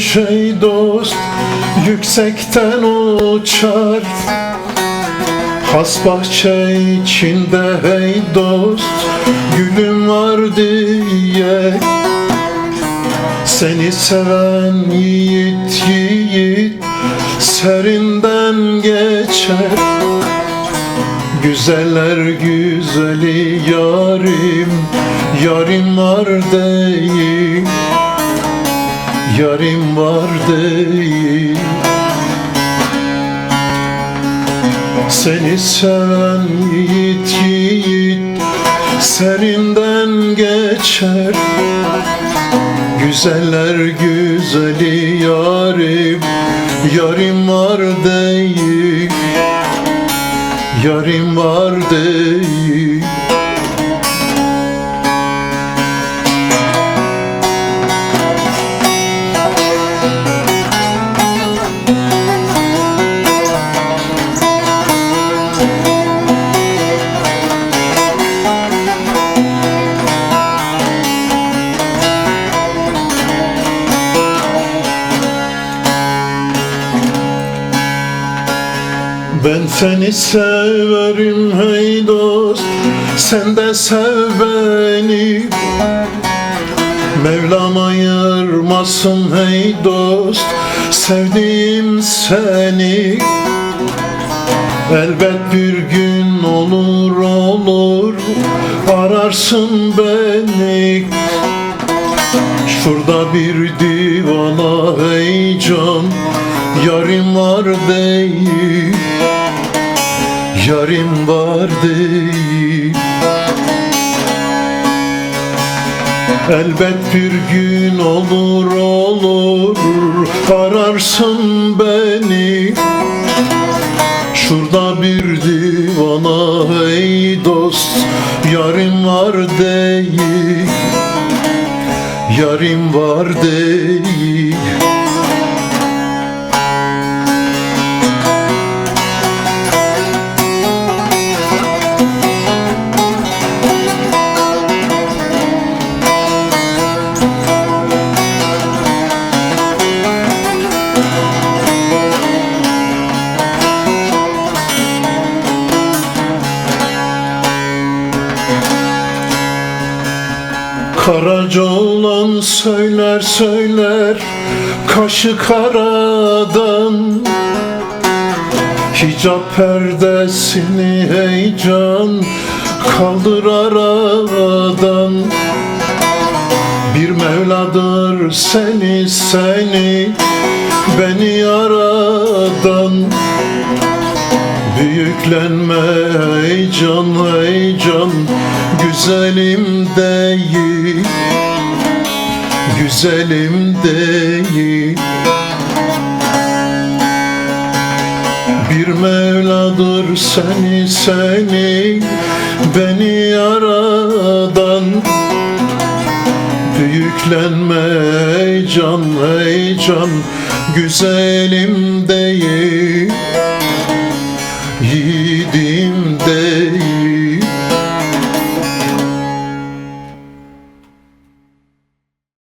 kuş ey dost yüksekten uçar, has bahçe içinde hey dost gülüm var diye. Seni seven yiğit yiğit serinden geçer, güzeller güzeli yarim, yarim var değil, yarim var değil. Seni seven yiğit yiğit serinden geçer, güzeller güzeli yarim, yarim var değil, yarim var değil. Ben seni severim hey dost, sen de sev beni. Mevlam ayırmasın hey dost, sevdiğim seni. Elbet bir gün olur olur, ararsın beni. Şurada bir divana hey can, yarim var değil, yarim var değil. Elbet bir gün olur olur, ararsın beni. Şurada bir divana hey dost, yarim var değil, yarim var değil. Karaca olan söyler söyler kaşı karadan, hicap perdesini hey can kaldır aradan. Bir Mevladır seni seni beni yaradan. Büyüklenme hey can hey can, güzelim değil, güzelim değil. Bir Mevladır seni seni beni yaradan. Büyüklenme hey can hey can, güzelim değil, yiğidim değil.